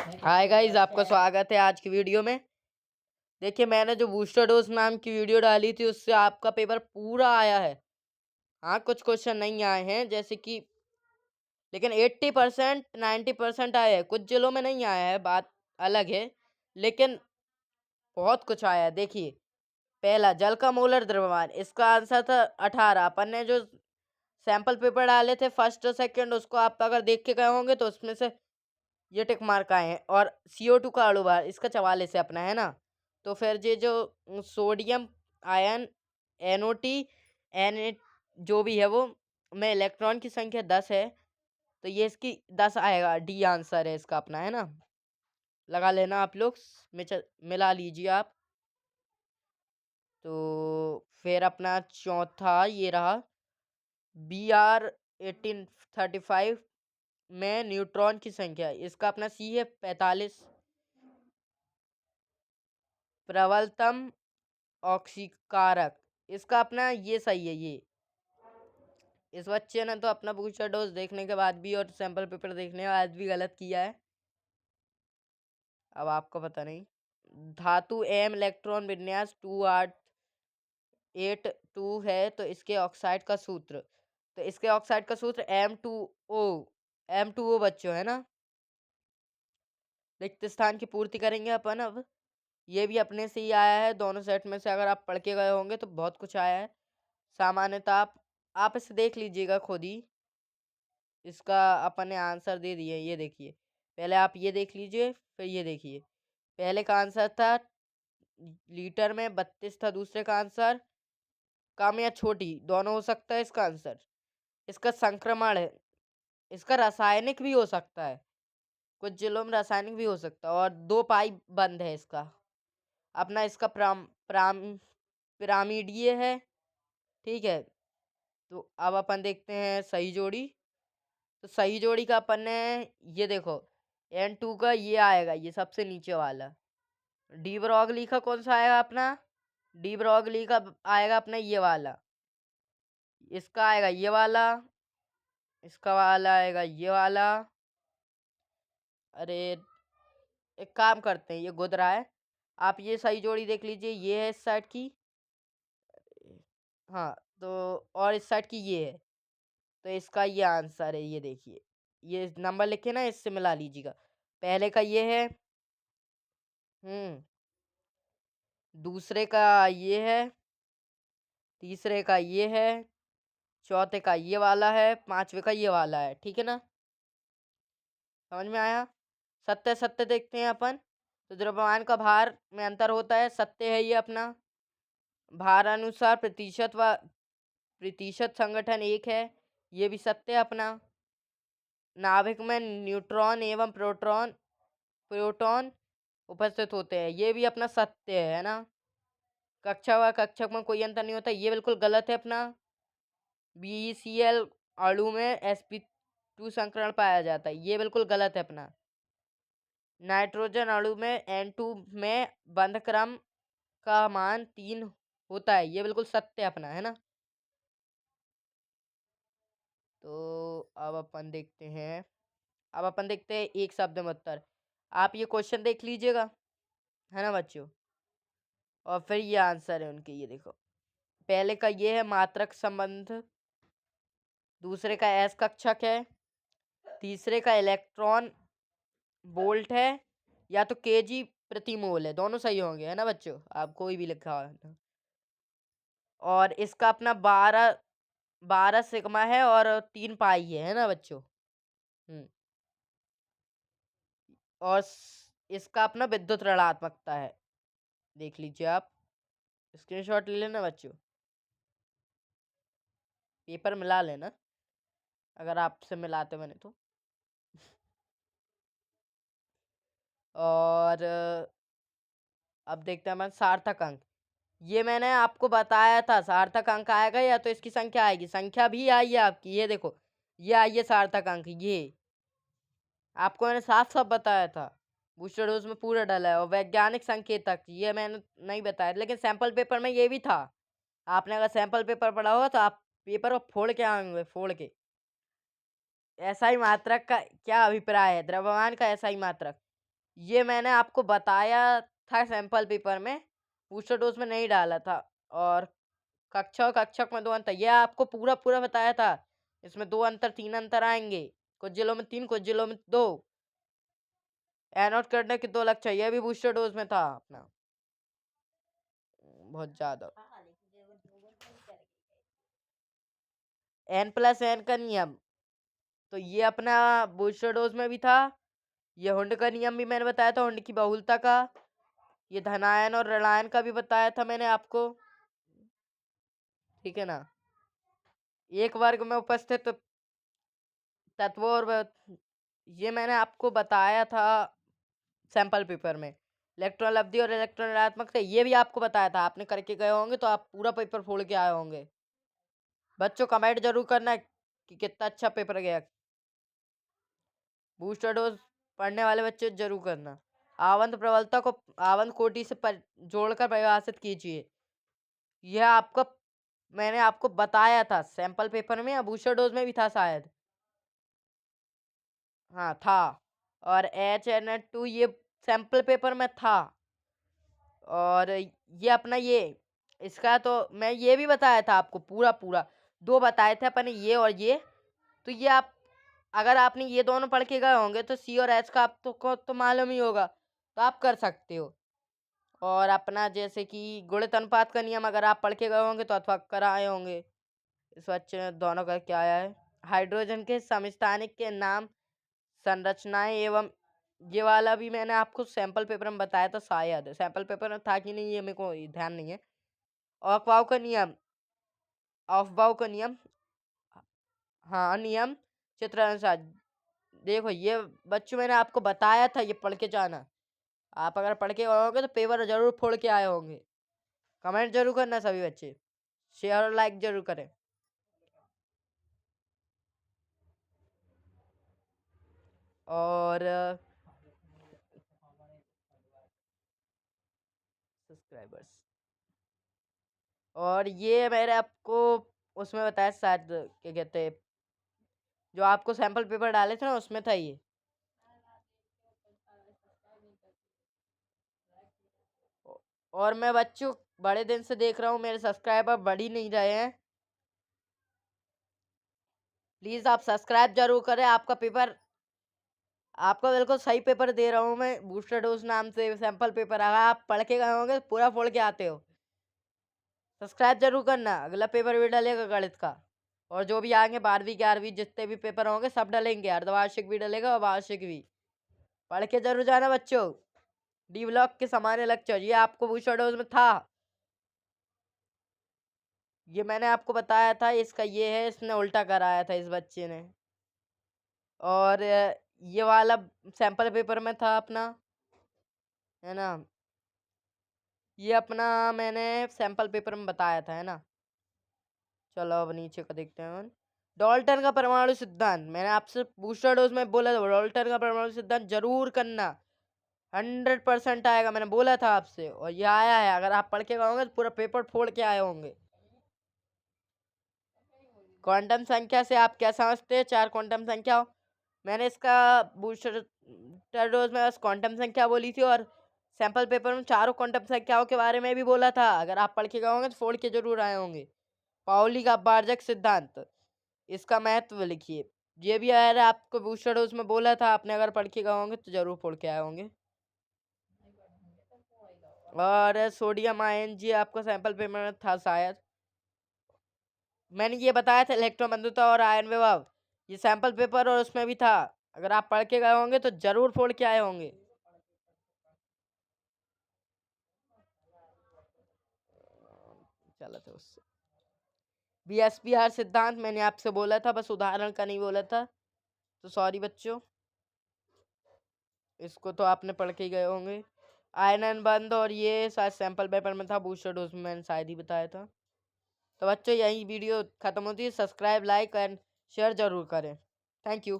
Hi guys, आपका स्वागत है आज की वीडियो में। देखिए, मैंने जो बूस्टर डोज नाम की वीडियो डाली थी उससे आपका पेपर पूरा आया है। हाँ, कुछ क्वेश्चन नहीं आए हैं जैसे कि, लेकिन 80% 90% आए हैं। कुछ जिलों में नहीं आया है, बात अलग है, लेकिन बहुत कुछ आया है। देखिए, पहला जल का मोलर द्रव्यमान, इसका आंसर था 18। अपन ने जो सैंपल पेपर डाले थे फर्स्ट और सेकंड, उसको आप अगर देख के गए होंगे तो उसमें से ये टिक मार्क आए हैं। और CO2 का अणु भार इसका 44 है अपना, है ना। तो फिर ये जो सोडियम आयन NOT Na जो भी है वो में इलेक्ट्रॉन की संख्या 10 है, तो ये इसकी 10 आएगा। डी आंसर है इसका अपना, है ना। लगा लेना आप लोग, मिला लीजिए आप। तो फिर अपना चौथा ये रहा, BR 1835 में न्यूट्रॉन की संख्या, इसका अपना C है 45। प्रबलतम ऑक्सीकारक, इसका अपना ये सही है। ये इस बच्चे ने तो अपना बूस्टर डोज देखने के बाद भी और सैंपल पेपर देखने के बाद भी गलत किया है। अब आपको पता नहीं। धातु M इलेक्ट्रॉन विन्यास 2882 है, तो इसके ऑक्साइड का सूत्र, तो इसके ऑक्साइड का सूत्र M2O बच्चों, है ना। रिक्त स्थान की पूर्ति करेंगे अपन अब। ये भी अपने से ही आया है, दोनों सेट में से अगर आप पढ़ के गए होंगे तो बहुत कुछ आया है। सामान्यता आप इसे देख लीजिएगा खुद ही। इसका अपन ने आंसर दे दिए, ये देखिए। पहले आप ये देख लीजिए, फिर ये देखिए। पहले का आंसर था लीटर में 32 था, दूसरे का आंसर कम या छोटी दोनों हो सकता है इसका आंसर। इसका संक्रमण है, इसका रासायनिक भी हो सकता है, कुछ जिलों में रासायनिक भी हो सकता है। और 2 पाई बंद है इसका अपना। इसका पिरामिडीय है, ठीक है। तो अब अपन देखते हैं सही जोड़ी। तो सही जोड़ी का अपन ने ये देखो, N2 का ये आएगा, ये सबसे नीचे वाला। डी ब्रॉगली का कौन सा आएगा अपना? डी ब्रॉगली का आएगा अपना ये वाला। इसका आएगा ये वाला, इसका वाला आएगा ये वाला। अरे, एक काम करते हैं, ये गुद रहा है। आप ये सही जोड़ी देख लीजिए, ये है इस साइड की। हाँ, तो और इस साइड की ये है, तो इसका ये आंसर है। ये देखिए, ये नंबर लिखे ना, इससे मिला लीजिएगा। पहले का ये है, दूसरे का ये है, तीसरे का ये है, चौथे का ये वाला है, पांचवे का ये वाला है, ठीक है ना। समझ में आया। सत्य सत्य देखते हैं अपन। तो द्रव्यमान का भार में अंतर होता है, सत्य है ये अपना। भार अनुसार प्रतिशत संगठन एक है, ये भी सत्य है अपना। नाभिक में न्यूट्रॉन एवं प्रोटॉन उपस्थित होते हैं, ये भी अपना सत्य है ना। कक्षा व कक्षक में कोई अंतर नहीं होता, ये बिल्कुल गलत है अपना। BeCl अणु में sp2 संकरण पाया जाता है, ये बिल्कुल गलत है अपना। नाइट्रोजन अणु में N2 में बंध क्रम का मान 3 होता है, ये बिल्कुल सत्य है अपना, है ना। तो अब अपन देखते हैं, एक शब्द में उत्तर। आप ये क्वेश्चन देख लीजिएगा, है ना बच्चों। और फिर ये आंसर है उनके, ये देखो। पहले का ये है मात्रक संबंध, दूसरे का S कक्षक है, तीसरे का इलेक्ट्रॉन वोल्ट है, या तो kg प्रति मोल है। दोनों सही होंगे, है ना बच्चों, आप कोई भी लिखा हो। और इसका अपना 12 सिग्मा है और 3 पाई है ना बच्चों। और इसका अपना विद्युत ऋणात्मकता है, देख लीजिए आप। स्क्रीनशॉट ले लेना बच्चों, पेपर मिला लेना अगर आपसे मिलाते मैंने तो। और अब देखते हैं मैं सार्थक अंक। ये मैंने आपको बताया था, सार्थक अंक आएगा या तो इसकी संख्या आएगी। संख्या भी आई है आपकी, ये देखो, ये आई है सार्थक अंक। ये आपको मैंने साफ साफ बताया था, बूस्टर डोज में पूरा डाला है। और वैज्ञानिक संकेतक ये मैंने नहीं बताया, लेकिन सैंपल पेपर में ये भी था। आपने अगर सैंपल पेपर पढ़ा हो तो आप पेपर को फोड़ के आएंगे, फोड़ के। SI मात्रक का क्या अभिप्राय है? द्रव्यमान का SI मात्रक, ये मैंने आपको बताया था सैंपल पेपर में, बूस्टर डोज में नहीं डाला था। और कक्षा और कक्षक में 2 अंतर, ये आपको पूरा पूरा बताया था। इसमें 2 अंतर 3 अंतर आएंगे, कुछ जिलों में 3, कुछ जिलों में 2। एनोट करने के 2 लक्षण, ये भी बूस्टर डोज में था अपना, बहुत ज्यादा। N+N का नियम, तो ये अपना बूस्टर डोज में भी था। ये हुंड का नियम भी मैंने बताया था, हुंड की बहुलता का। ये धनायन और ऋणायन का भी बताया था मैंने आपको, ठीक है ना। एक वर्ग में उपस्थित तत्वों और ये मैंने आपको बताया था सैंपल पेपर में। इलेक्ट्रॉन लब्धि और इलेक्ट्रॉन ऋणात्मक थे, ये भी आपको बताया था। आपने करके गए होंगे तो आप पूरा पेपर फोड़ के आए होंगे। बच्चों कमेंट जरूर करना कि कितना अच्छा पेपर गया। बूस्टर डोज पढ़ने वाले बच्चे जरूर करना। आवंत प्रबलता को आवंत कोटि से जोड़कर परिभाषित कीजिए। यह आपको मैंने आपको बताया था सैंपल पेपर में, या बूस्टर डोज में भी था शायद। हाँ था। और HNN2 ये सैंपल पेपर में था। और ये अपना ये इसका तो मैं ये भी बताया था आपको, पूरा पूरा 2 बताए थे अपने, ये और ये। तो ये आप अगर आपने ये दोनों पढ़ के गए होंगे तो C और H का आप को तो मालूम ही होगा, तो आप कर सकते हो। और अपना जैसे कि गुणित अनुपात का नियम अगर आप पढ़ के गए होंगे तो अथवा कराए होंगे। इस बच्चे ने दोनों का क्या आया है। हाइड्रोजन के समस्थानिक के नाम, संरचनाएं एवं ये वाला भी मैंने आपको सैंपल पेपर में बताया था शायद। सैंपल पेपर में था कि नहीं ये मेरे को ध्यान नहीं है। ऑफबाउ का नियम, ऑफबाउ का नियम, हाँ नियम चित्र अनुसार। देखो ये बच्चों मैंने आपको बताया था, ये पढ़ के जाना। आप अगर पढ़ के गए होंगे तो पेपर जरूर फोड़ के आए होंगे। कमेंट जरूर करना सभी बच्चे, शेयर और लाइक जरूर करें। और सब्सक्राइबर्स, और ये मैंने आपको उसमें बताया शायद, क्या कहते हैं, जो आपको सैंपल पेपर डाले थे ना उसमें था ये। और मैं बच्चों बड़े दिन से देख रहा हूँ मेरे सब्सक्राइबर बढ़ ही नहीं रहे हैं। प्लीज आप सब्सक्राइब जरूर करें। आपका पेपर, आपको बिल्कुल सही पेपर दे रहा हूँ मैं, बूस्टर डोज नाम से सैंपल पेपर। अगर आप पढ़ के गए होंगे तो पूरा फोड़ के आते हो। सब्सक्राइब जरूर करना। अगला पेपर भी डलेगा गणित का, और जो भी आएंगे 12वीं 11वीं जितने भी पेपर होंगे सब डलेंगे। अर्धवार्षिक भी डलेगा और वार्षिक भी। पढ़ के जरूर जाना बच्चों। डी ब्लॉक के सामान्य लेक्चर, ये आपको बूस्टर डोज में था। ये मैंने आपको बताया था। इसका ये है, इसने उल्टा कराया था इस बच्चे ने। और ये वाला सैंपल पेपर में था अपना, है ना। ये अपना मैंने सैंपल पेपर में बताया था, है ना। चलो अब नीचे का देखते हैं। डॉल्टन का परमाणु सिद्धांत, मैंने आपसे बूस्टर डोज में बोला था डॉल्टन का परमाणु सिद्धांत जरूर करना। 100% आएगा, मैंने बोला था आपसे, और ये आया है। अगर आप पढ़ के गए होंगे तो पूरा पेपर फोड़ के आए होंगे। क्वांटम संख्या से आप क्या समझते हैं, 4 क्वांटम संख्या हो। मैंने इसका बूस्टर डोज में बस क्वांटम संख्या बोली थी, और सैंपल पेपर में चारों क्वांटम संख्याओं के बारे में भी बोला था। अगर आप पढ़ के गए होंगे तो फोड़ के जरूर आए होंगे। पाउली का अपवार्जक सिद्धांत, इसका महत्व लिखिए। ये भी यार आपको बूस्टर डोज में बोला था, आपने अगर पढ़ के गए होंगे तो जरूर फोड़ के आए होंगे। और सोडियम आयन, जी आपको सैंपल पेपर में था शायद। मैंने ये बताया था इलेक्ट्रोमंदुता और आयन विभव, ये सैंपल पेपर और उसमें भी था। अगर आप पढ़ के गए होंगे तो जरूर फोड़ के आए होंगे। चला था उससे। BSPR सिद्धांत मैंने आपसे बोला था, बस उदाहरण का नहीं बोला था, तो सॉरी बच्चों। इसको तो आपने पढ़ के ही गए होंगे। आयनन बंद, और ये शायद सैंपल पेपर में था, बूस्टर डोज में मैंने शायद ही बताया था। तो बच्चों यही वीडियो खत्म होती है। सब्सक्राइब, लाइक एंड शेयर जरूर करें। Thank you.